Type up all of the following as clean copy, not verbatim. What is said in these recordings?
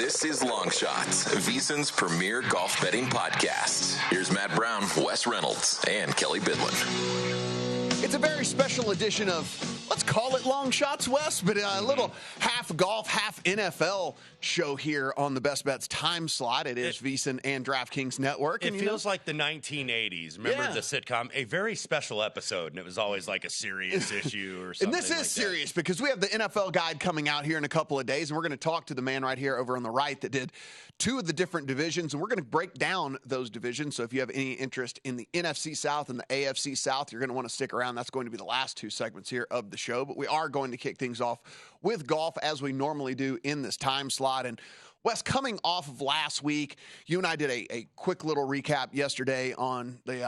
This is Long Shots, VSiN's premier golf betting podcast. Here's Matt Brown, Wes Reynolds, and Kelly Bidlin. It's a very special edition of, let's call it Long Shots, Wes, but a little half golf, half NFL show here on the Best Bets time slot. It is VSiN and DraftKings Network. It feels like the 1980s. Remember the sitcom? A very special episode, and it was always like a serious issue or something. And this is serious because we have the NFL guide coming out here in a couple of days, and we're going to talk to the man right here over on the right that did two of the different divisions, and we're going to break down those divisions. So if you have any interest in the NFC South and the AFC South, you're going to want to stick around. That's going to be the last two segments here of the show, but we are going to kick things off with golf as we normally do in this time slot. And Wes, coming off of last week, you and I did a quick little recap yesterday on the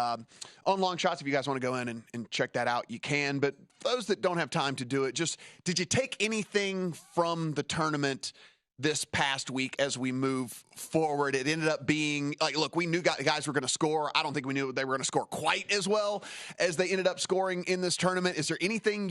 on Long Shots. If you guys want to go in and check that out, you can. But those that don't have time to do it, just did you take anything from the tournament this past week as we move forward? It ended up being like, look, we knew guys were going to score. I don't think we knew they were going to score quite as well as they ended up scoring in this tournament. Is there anything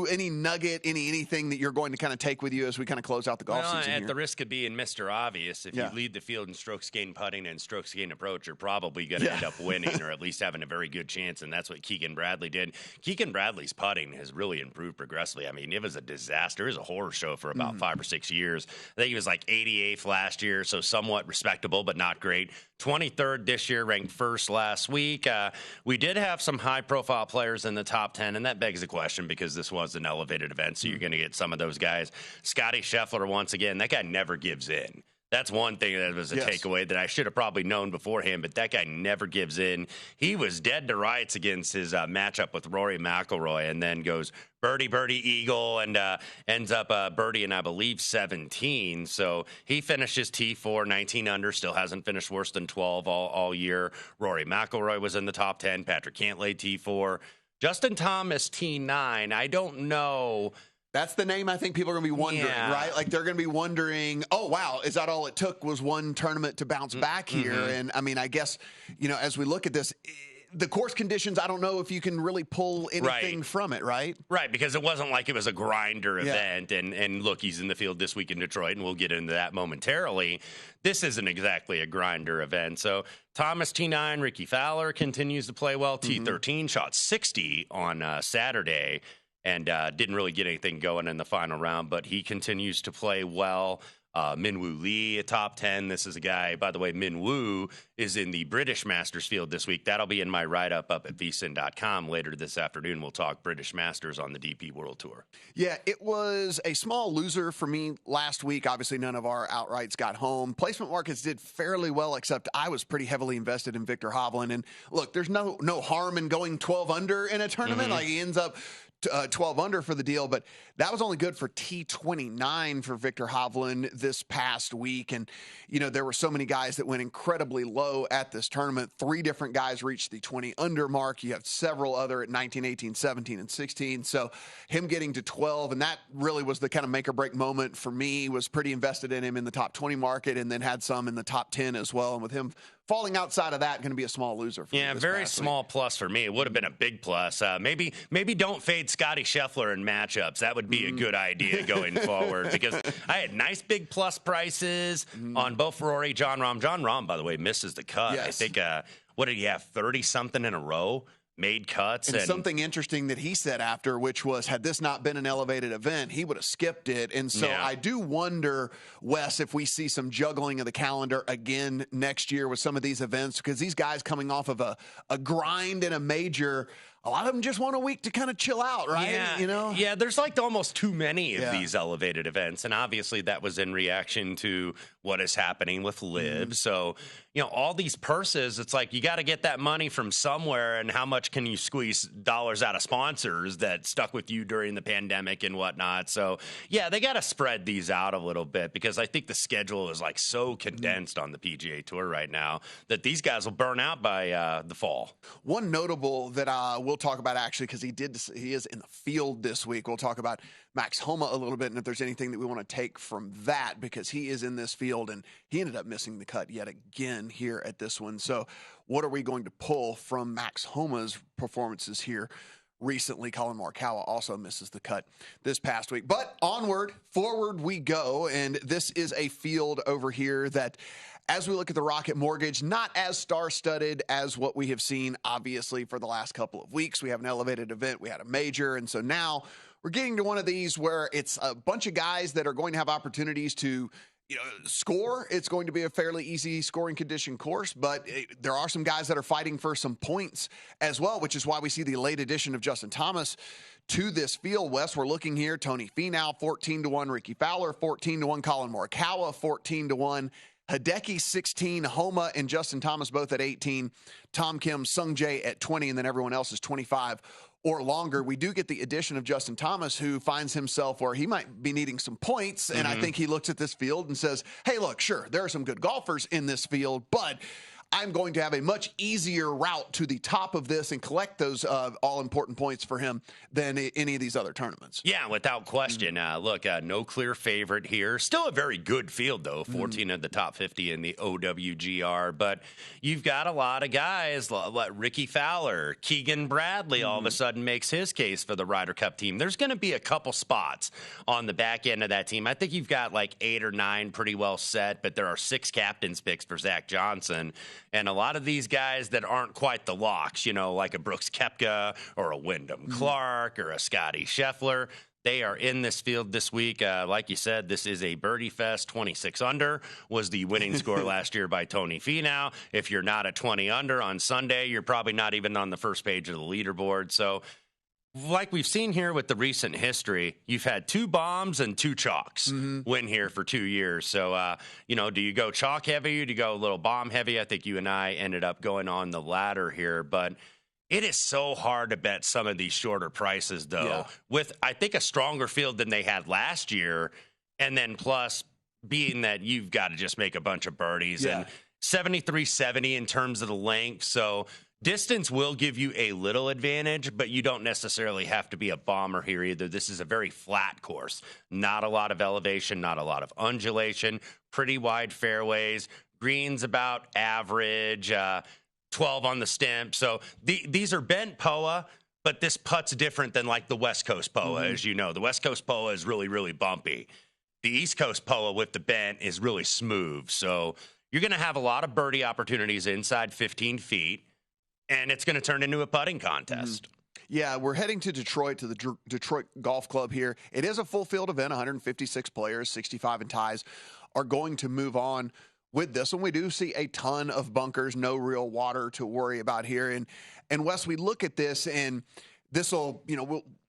any nugget, anything that you're going to kind of take with you as we kind of close out the golf season at here? the risk of being Mr. Obvious, if you lead the field in strokes gained putting and strokes gained approach, you're probably going to end up winning or at least having a very good chance, and that's what Keegan Bradley did. Keegan Bradley's putting has really improved progressively. I mean, it was a disaster. It was a horror show for about 5 or 6 years. I think he was like 88th last year, so somewhat respectable, but not great. 23rd this year, ranked first last week. We did have some high-profile players in the top 10, and that begs the question because this was an elevated event, so you're going to get some of those guys. Scotty Scheffler, once again, that guy never gives in. That's one thing that was a takeaway that I should have probably known beforehand, but that guy never gives in. He was dead to rights against his matchup with Rory McIlroy and then goes birdie, eagle, and ends up birdieing, I believe, 17. So he finishes T4, 19 under, still hasn't finished worse than 12 all year. Rory McIlroy was in the top 10. Patrick Cantlay, T4. Justin Thomas, T9. I don't know. That's the name I think people are going to be wondering, right? Like they're going to be wondering, oh, wow, is that all it took was one tournament to bounce back here? And, I mean, I guess, as we look at this, the course conditions, I don't know if you can really pull anything from it, right? Right, because it wasn't like it was a grinder event. And look, he's in the field this week in Detroit, and we'll get into that momentarily. This isn't exactly a grinder event. So Thomas, T9, Rickie Fowler continues to play well. T13 shot 60 on Saturday. And didn't really get anything going in the final round, but he continues to play well. Minwoo Lee, a top 10. This is a guy, by the way, Minwoo is in the British Masters field this week. That'll be in my write-up up at vsin.com later this afternoon. We'll talk British Masters on the DP World Tour. Yeah, it was a small loser for me last week. Obviously, none of our outrights got home. Placement markets did fairly well, except I was pretty heavily invested in Viktor Hovland. And look, there's no harm in going 12 under in a tournament. Like he ends up 12 under for the deal, but that was only good for T29 for Viktor Hovland this past week. And, there were so many guys that went incredibly low at this tournament. 3 different guys reached the 20 under mark. You have several other at 19, 18, 17, and 16. So him getting to 12, and that really was the kind of make or break moment for me. Was pretty invested in him in the top 20 market and then had some in the top 10 as well. And with him falling outside of that, going to be a small loser for me. Yeah, very small plus for me. It would have been a big plus. Maybe don't fade Scotty Scheffler in matchups. That would be a good idea going forward because I had nice big plus prices on both Rory, Jon Rahm. Jon Rahm, by the way, misses the cut. Yes. I think, what did he have, 30-something in a row? Made cuts. And something interesting that he said after, which was, had this not been an elevated event, he would have skipped it. And so I do wonder, Wes, if we see some juggling of the calendar again next year with some of these events, because these guys coming off of a grind in a major, a lot of them just want a week to kind of chill out, right? Yeah, there's like almost too many of these elevated events. And obviously that was in reaction to what is happening with Live. So, all these purses, it's like you got to get that money from somewhere, and how much can you squeeze dollars out of sponsors that stuck with you during the pandemic and whatnot. So, yeah, they got to spread these out a little bit because I think the schedule is like so condensed on the PGA Tour right now that these guys will burn out by the fall. One notable that we'll talk about actually, because he is in the field this week. We'll talk about Max Homa a little bit, and if there's anything that we want to take from that, because he is in this field and he ended up missing the cut yet again here at this one. So what are we going to pull from Max Homa's performances here recently. Colin Morikawa also misses the cut this past week. But onward, forward we go, and this is a field over here that, as we look at the Rocket Mortgage, not as star-studded as what we have seen, obviously, for the last couple of weeks. We have an elevated event. We had a major, and so now we're getting to one of these where it's a bunch of guys that are going to have opportunities to score. It's going to be a fairly easy scoring condition course, but there are some guys that are fighting for some points as well, which is why we see the late addition of Justin Thomas to this field. Wes, we're looking here. Tony Finau, 14-1. Rickie Fowler, 14-1. Colin Morikawa, 14-1. Hideki, 16. Homa and Justin Thomas both at 18. Tom Kim, Sung Jae at 20, and then everyone else is 25 or longer. We do get the addition of Justin Thomas, who finds himself where he might be needing some points. And I think he looks at this field and says, hey, look, sure, there are some good golfers in this field, but I'm going to have a much easier route to the top of this and collect those all-important points for him than any of these other tournaments. Yeah, without question. Look, no clear favorite here. Still a very good field, though. 14 of the top 50 in the OWGR. But you've got a lot of guys like Rickie Fowler, Keegan Bradley all of a sudden makes his case for the Ryder Cup team. There's going to be a couple spots on the back end of that team. I think you've got like 8 or 9 pretty well set, but there are 6 captain's picks for Zach Johnson. And a lot of these guys that aren't quite the locks, like a Brooks Koepka or a Wyndham Clark or a Scotty Scheffler, they are in this field this week. Like you said, this is a birdie fest. 26 under was the winning score last year by Tony Finau. If you're not at 20 under on Sunday, you're probably not even on the first page of the leaderboard. So, like we've seen here with the recent history, you've had 2 bombs and 2 chalks win here for 2 years. So, do you go chalk heavy or do you go a little bomb heavy? I think you and I ended up going on the latter here. But it is so hard to bet some of these shorter prices, though, with, I think, a stronger field than they had last year. And then plus being that you've got to just make a bunch of birdies. And 73.70 in terms of the length. So distance will give you a little advantage, but you don't necessarily have to be a bomber here either. This is a very flat course. Not a lot of elevation, not a lot of undulation, pretty wide fairways, greens about average, 12 on the stem. So these are bent POA, but this putt's different than like the West Coast POA, as you know. The West Coast POA is really, really bumpy. The East Coast POA with the bent is really smooth. So you're going to have a lot of birdie opportunities inside 15 feet. And it's going to turn into a putting contest. Yeah, we're heading to Detroit, to the Detroit Golf Club here. It is a full field event, 156 players, 65 in ties are going to move on with this one. We do see a ton of bunkers, no real water to worry about here. And Wes, we look at this, and this will,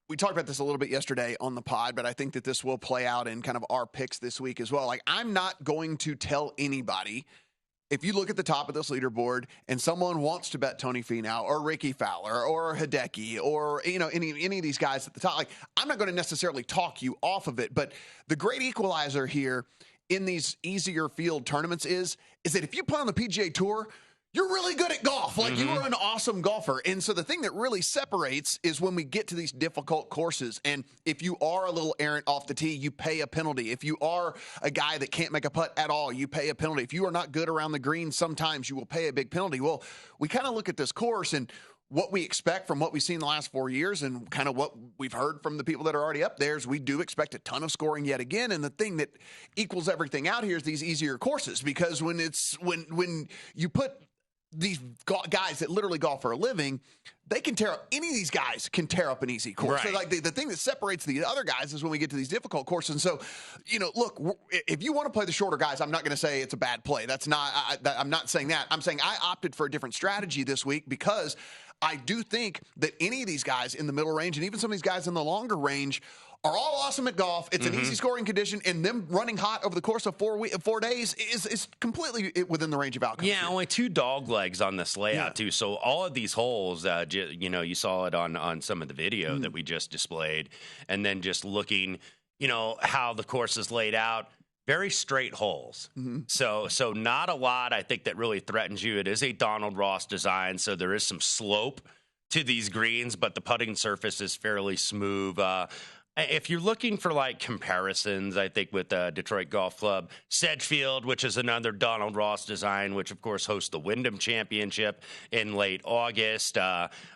we talked about this a little bit yesterday on the pod, but I think that this will play out in kind of our picks this week as well. Like, I'm not going to tell anybody, if you look at the top of this leaderboard and someone wants to bet Tony Finau or Rickie Fowler or Hideki or any of these guys at the top, like, I'm not going to necessarily talk you off of it. But the great equalizer here in these easier field tournaments is that if you play on the PGA Tour, you're really good at golf. Like, you are an awesome golfer. And so the thing that really separates is when we get to these difficult courses. And if you are a little errant off the tee, you pay a penalty. If you are a guy that can't make a putt at all, you pay a penalty. If you are not good around the green, sometimes you will pay a big penalty. Well, we kind of look at this course and what we expect from what we've seen the last 4 years and kind of what we've heard from the people that are already up there is we do expect a ton of scoring yet again. And the thing that equals everything out here is these easier courses, because when you put these guys that literally golf for a living, they can tear up. Any of these guys can tear up an easy course. Right. So, like, the thing that separates the other guys is when we get to these difficult courses. And so, look, if you want to play the shorter guys, I'm not going to say it's a bad play. That's not. I'm not saying that. I'm saying I opted for a different strategy this week because I do think that any of these guys in the middle range and even some of these guys in the longer range are all awesome at golf. It's an easy scoring condition, and them running hot over the course of 4 days is completely within the range of outcomes. Yeah, only 2 dog legs on this layout, too. So all of these holes, you saw it on some of the video that we just displayed, and then just looking, how the course is laid out. Very straight holes. So not a lot, I think, that really threatens you. It is a Donald Ross design, so there is some slope to these greens, but the putting surface is fairly smooth. If you're looking for like comparisons, I think with Detroit Golf Club, Sedgefield, which is another Donald Ross design, which of course hosts the Wyndham Championship in late August.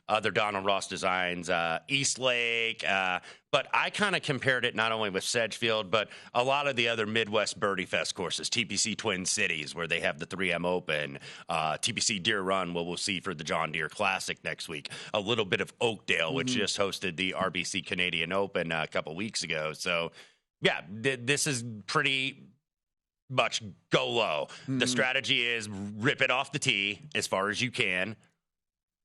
Other Donald Ross designs, East Lake. But I kind of compared it not only with Sedgefield, but a lot of the other Midwest Birdie Fest courses, TPC Twin Cities, where they have the 3M Open, TPC Deer Run, what we'll see for the John Deere Classic next week, a little bit of Oakdale, which just hosted the RBC Canadian Open a couple weeks ago. So, yeah, this is pretty much go low. The strategy is rip it off the tee as far as you can,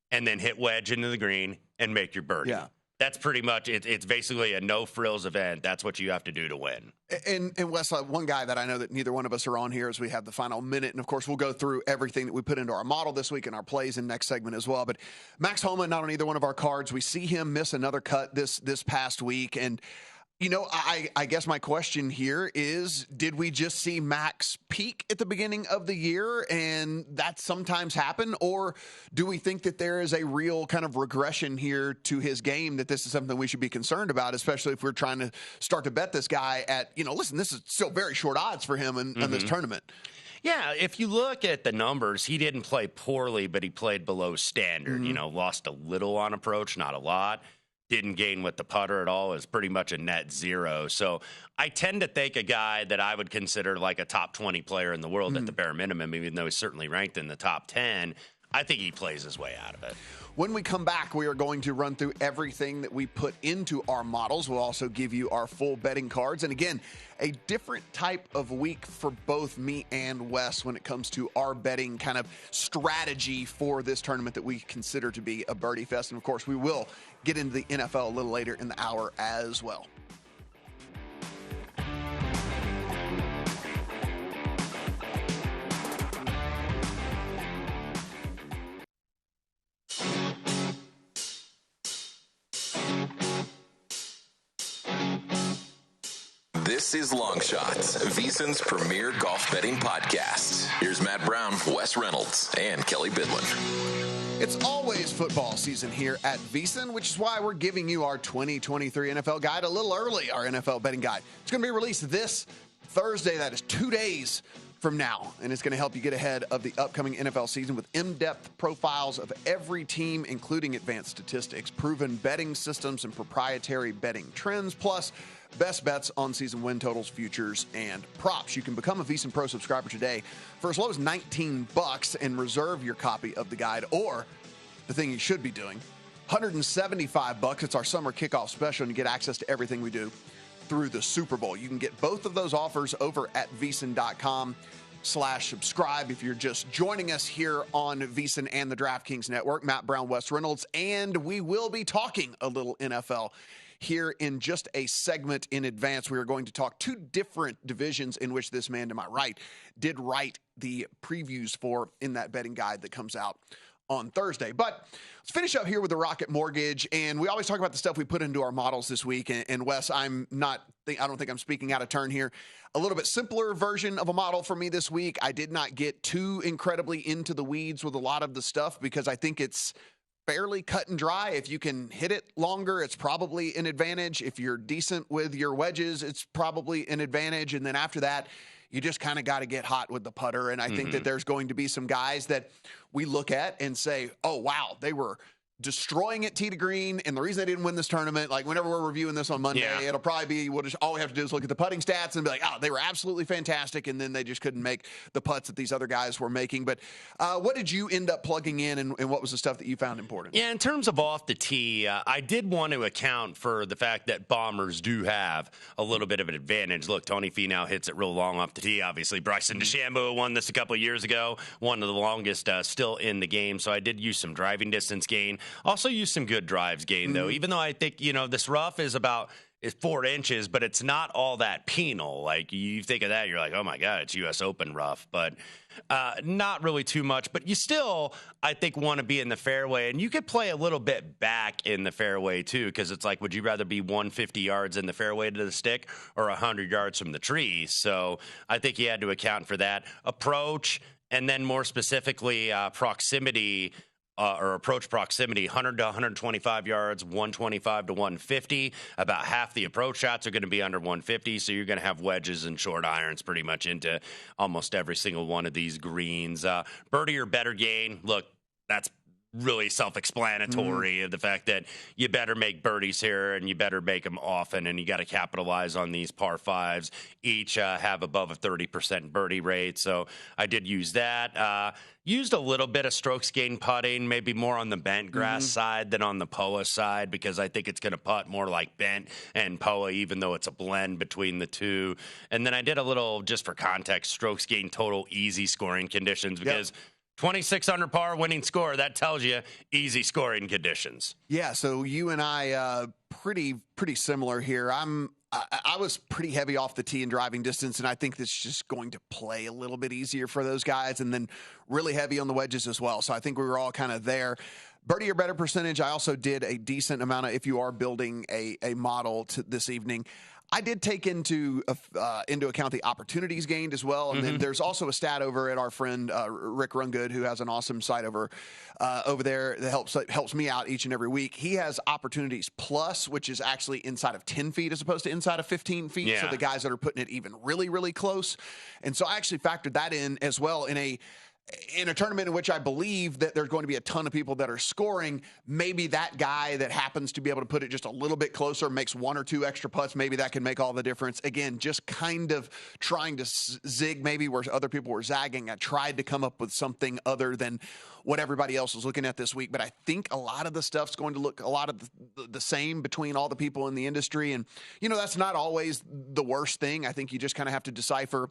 and then hit wedge into the green and make your birdie. Yeah. That's pretty much it. It's basically a no-frills event. That's what you have to do to win. And Wes, one guy that I know that neither one of us are on here as we have the final minute. And, of course, we'll go through everything that we put into our model this week and our plays in next segment as well. But Max Homa, not on either one of our cards. We see him miss another cut this past week. And, you know, I guess my question here is, did we just see Max peak at the beginning of the year and that sometimes happen? Or do we think that there is a real kind of regression here to his game, that this is something we should be concerned about, especially if we're trying to start to bet this guy at, you know, listen, this is still very short odds for him in this tournament. Yeah, if you look at the numbers, he didn't play poorly, but he played below standard. You know, lost a little on approach, not a lot. Didn't gain with the putter at all. Is pretty much a net zero. So I tend to think a guy that I would consider like a top 20 player in the world at the bare minimum, even though he's certainly ranked in the top 10, I think he plays his way out of it. When we come back, we are going to run through everything that we put into our models. We'll also give you our full betting cards. And again, a different type of week for both me and Wes when it comes to our betting kind of strategy for this tournament that we consider to be a birdie fest. And of course, we will get into the NFL a little later in the hour as well. This is Long Shots, VSiN's premier golf betting podcast. Here's Matt Brown, Wes Reynolds, and Kelly Bidlin. It's always football season here at VSiN, which is why we're giving you our 2023 NFL guide a little early, our NFL betting guide. It's going to be released this Thursday. That is 2 days from now, and it's going to help you get ahead of the upcoming NFL season with in-depth profiles of every team, including advanced statistics, proven betting systems, and proprietary betting trends, plus best bets on season win totals, futures, and props. You can become a VSiN Pro subscriber today for as low as $19 and reserve your copy of the guide, or the thing you should be doing, $175. It's our summer kickoff special, and you get access to everything we do through the Super Bowl. You can get both of those offers over at VSiN.com/subscribe. If you're just joining us here on VSiN and the DraftKings Network, Matt Brown, Wes Reynolds, and we will be talking a little NFL here in just a segment in advance. We are going to talk two different divisions in which this man to my right did write the previews for in that betting guide that comes out on Thursday. But let's finish up here with the Rocket Mortgage. And we always talk about the stuff we put into our models this week. And Wes, I don't think I'm speaking out of turn here. A little bit simpler version of a model for me this week. I did not get too incredibly into the weeds with a lot of the stuff because I think it's fairly cut and dry. If you can hit it longer, it's probably an advantage. If you're decent with your wedges, it's probably an advantage. And then after that, you just kind of got to get hot with the putter. And I think that there's going to be some guys that we look at and say, oh, wow, they were destroying it tee to green. And the reason they didn't win this tournament, like whenever we're reviewing this on Monday, it'll probably be, all we have to do is look at the putting stats and be like, oh, they were absolutely fantastic. And then they just couldn't make the putts that these other guys were making. But what did you end up plugging in, and what was the stuff that you found important? Yeah, in terms of off the tee, I did want to account for the fact that bombers do have a little bit of an advantage. Look, Tony Finau hits it real long off the tee. Obviously, Bryson DeChambeau won this a couple of years ago, one of the longest still in the game. So I did use some driving distance gain. Also use some good drives gain, though, even though I think, this rough is 4 inches, but it's not all that penal. Like, you think of that, you're like, oh, my God, it's U.S. Open rough. But not really too much. But you still, I think, want to be in the fairway. And you could play a little bit back in the fairway, too, because it's like, would you rather be 150 yards in the fairway to the stick or 100 yards from the tree? So I think you had to account for that. Approach, and then more specifically, proximity or approach proximity, 100 to 125 yards, 125 to 150. About half the approach shots are going to be under 150, so you're going to have wedges and short irons pretty much into almost every single one of these greens. Birdie or better gain, look, that's really self-explanatory of the fact that you better make birdies here and you better make them often, and you got to capitalize on these par fives. Each have above a 30% birdie rate, so I did use that. Used a little bit of strokes gained putting, maybe more on the bent grass side than on the POA side, because I think it's going to putt more like bent and POA, even though it's a blend between the two. And then I did a little, just for context, strokes gained total easy scoring conditions, because 26 under par winning score, that tells you easy scoring conditions. Yeah, so you and I pretty similar here. I was pretty heavy off the tee in driving distance, and I think this is just going to play a little bit easier for those guys, and then really heavy on the wedges as well. So I think we were all kind of there. Birdie or better percentage, I also did a decent amount of, if you are building a model this evening, I did take into account the opportunities gained as well. And then there's also a stat over at our friend Rick Rungood, who has an awesome site over there that helps me out each and every week. He has opportunities plus, which is actually inside of 10 feet as opposed to inside of 15 feet. Yeah. So the guys that are putting it even really, really close. And so I actually factored that in as well in a tournament in which I believe that there's going to be a ton of people that are scoring. Maybe that guy that happens to be able to put it just a little bit closer, makes one or two extra putts, maybe that can make all the difference. Again, just kind of trying to zig maybe where other people were zagging. I tried to come up with something other than what everybody else was looking at this week, but I think a lot of the stuff's going to look a lot of the same between all the people in the industry. And, that's not always the worst thing. I think you just kind of have to decipher,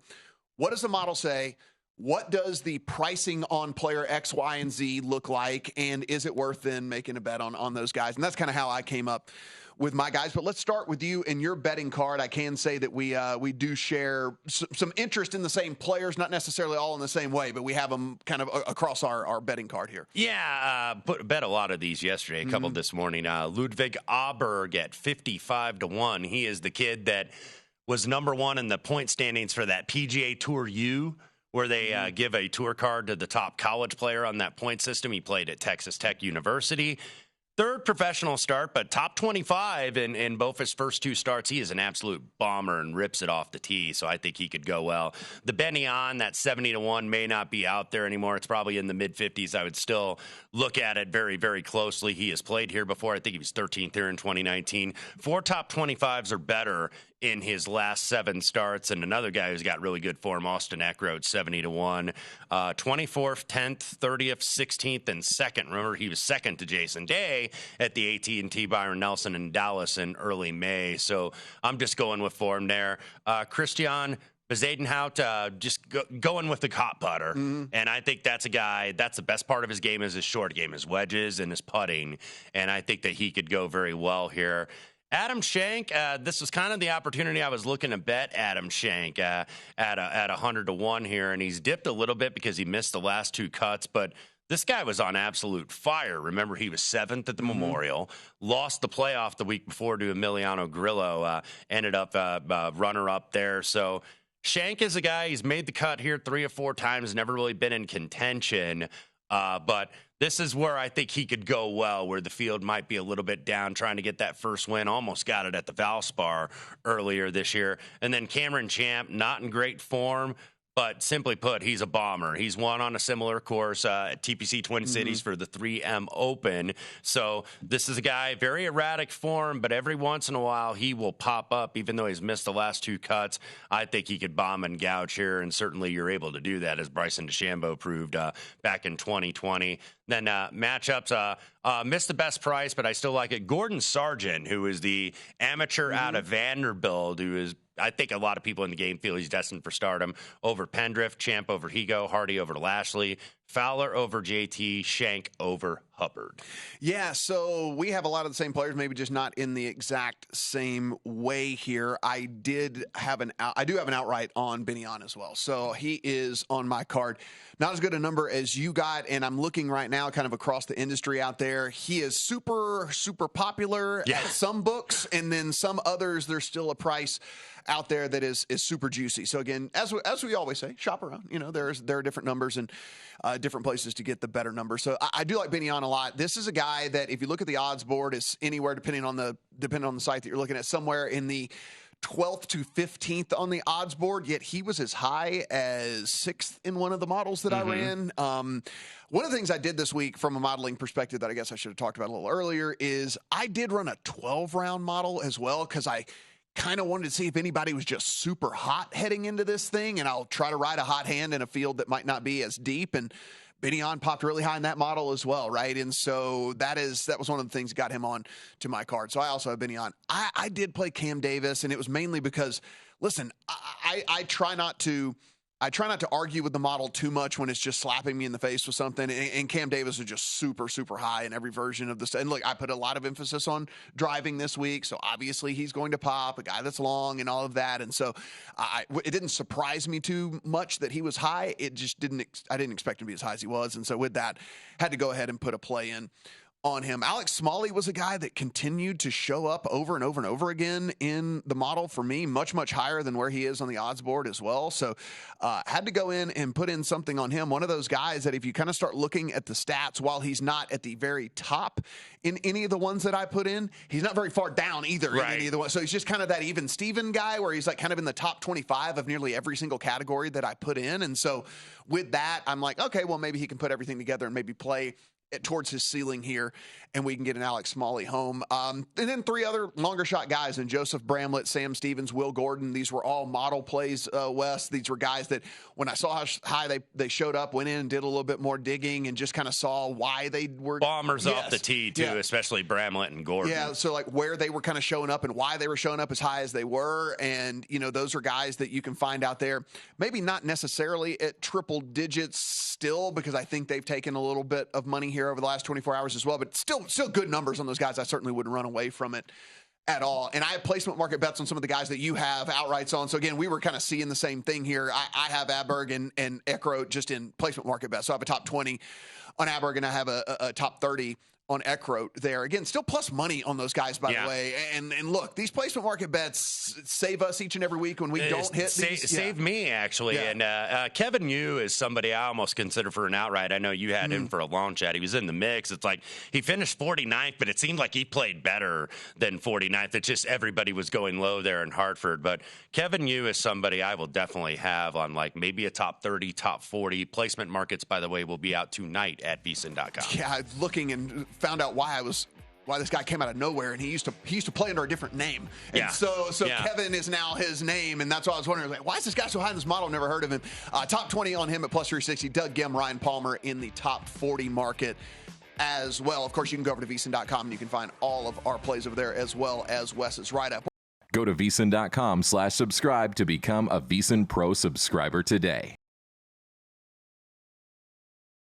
what does the model say? What does the pricing on player X, Y, and Z look like? And is it worth then making a bet on those guys? And that's kind of how I came up with my guys. But let's start with you and your betting card. I can say that we do share some interest in the same players, not necessarily all in the same way, but we have them kind of across our betting card here. Yeah, bet a lot of these yesterday, a couple this morning. Ludwig Aberg at 55 to 1. He is the kid that was number one in the point standings for that PGA Tour U, where they give a tour card to the top college player on that point system. He played at Texas Tech University. Third professional start, but top 25 in both his first two starts. He is an absolute bomber and rips it off the tee, so I think he could go well. The Benny on, that 70 to 1 may not be out there anymore. It's probably in the mid-50s. I would still look at it very, very closely. He has played here before. I think he was 13th here in 2019. 4 top 25s or better in his last 7 starts. And another guy who's got really good form, Austin Eckroat, 70 to 1. 24th, 10th, 30th, 16th, and 2nd. Remember, he was 2nd to Jason Day at the AT&T Byron Nelson in Dallas in early May. So I'm just going with form there. Christian Bezuidenhout, just going with the hot putter. And I think that's a guy, that's the best part of his game, is his short game, his wedges and his putting. And I think that he could go very well here. Adam Schenk, this was kind of the opportunity I was looking to bet Adam Schenk at 100 to 1 here, and he's dipped a little bit because he missed the last 2 cuts, but this guy was on absolute fire. Remember, he was 7th at the Memorial, lost the playoff the week before to Emiliano Grillo, ended up runner-up there. So Schenk is a guy, he's made the cut here 3 or 4 times, never really been in contention, but this is where I think he could go well, where the field might be a little bit down, trying to get that first win. Almost got it at the Valspar earlier this year. And then Cameron Champ, not in great form, but simply put, he's a bomber. He's won on a similar course at TPC Twin Cities for the 3M Open. So this is a guy, very erratic form, but every once in a while he will pop up, even though he's missed the last 2 cuts. I think he could bomb and gouge here, and certainly you're able to do that, as Bryson DeChambeau proved back in 2020. Then matchups, missed the best price, but I still like it. Gordon Sargent, who is the amateur out of Vanderbilt, who is, I think a lot of people in the game feel he's destined for stardom, over Pendrift, Champ over Higo, Hardy over Lashley, Fowler over JT, Schenk over Hubbard. Yeah, so we have a lot of the same players, maybe just not in the exact same way here. I do have an outright on Benny On as well. So he is on my card. Not as good a number as you got, and I'm looking right now kind of across the industry out there. He is super, super popular at some books, and then some others, there's still a price out there that is super juicy. So again, as we always say, shop around. There are different numbers, and different places to get the better number. So I do like Benion a lot. This is a guy that, if you look at the odds board, is anywhere depending on the site that you're looking at, somewhere in the 12th to 15th on the odds board, yet he was as high as 6th in one of the models that I ran. One of the things I did this week from a modeling perspective that I guess I should have talked about a little earlier is I did run a 12-round model as well, because I kind of wanted to see if anybody was just super hot heading into this thing, and I'll try to ride a hot hand in a field that might not be as deep. And Benion popped really high in that model as well, right? And so that was one of the things that got him on to my card. So I also have Benion. I did play Cam Davis, and it was mainly because, listen, I try not to argue with the model too much when it's just slapping me in the face with something. And Cam Davis is just super, super high in every version of this. And look, I put a lot of emphasis on driving this week, so obviously he's going to pop, a guy that's long and all of that. And so it didn't surprise me too much that he was high. It just I didn't expect him to be as high as he was. And so with that, had to go ahead and put a play in on him. Alex Smalley was a guy that continued to show up over and over and over again in the model for me, much, much higher than where he is on the odds board as well. So had to go in and put in something on him. One of those guys that if you kind of start looking at the stats, while he's not at the very top in any of the ones that I put in, he's not very far down either in any of the ones. So he's just kind of that even Steven guy where he's like kind of in the top 25 of nearly every single category that I put in. And so with that, I'm like, okay, well, maybe he can put everything together and maybe play towards his ceiling here, and we can get an Alex Smalley home. And then three other longer shot guys, and Joseph Bramlett, Sam Stevens, Will Gordon. These were all model plays, Wes. These were guys that when I saw how high they showed up, went in and did a little bit more digging and just kind of saw why they were. Bombers off the tee, too, especially Bramlett and Gordon. Yeah, so like where they were kind of showing up and why they were showing up as high as they were. And, you know, those are guys that you can find out there. Maybe not necessarily at triple digits still, because I think they've taken a little bit of money here over the last 24 hours as well, but still good numbers on those guys. I certainly wouldn't run away from it at all. And I have placement market bets on some of the guys that you have outrights on. So again, we were kind of seeing the same thing here. I have Aberg and Eckroat just in placement market bets. So I have a top 20 on Aberg and I have a top 30 on Eckroat there. Again, still plus money on those guys, by the way. And look, these placement market bets save us each and every week when we don't hit these. Save me, actually. Yeah. And Kevin Yu is somebody I almost consider for an outright. I know you had him for a long chat. He was in the mix. It's like he finished 49th, but it seemed like he played better than 49th. It's just everybody was going low there in Hartford. But Kevin Yu is somebody I will definitely have on like maybe a top 30, top 40. Placement markets, by the way, will be out tonight at vsin.com. Yeah, looking and found out why this guy came out of nowhere, and he used to play under a different name. And so Kevin is now his name, and that's why I was wondering, like, why is this guy so high in this model? Never heard of him. Top 20 on him at plus 360. Doug Gim, Ryan Palmer in the top 40 market as well. Of course, you can go over to vsin.com and you can find all of our plays over there as well as Wes's write-up. Go to vsin.com/subscribe to become a VSiN Pro subscriber today.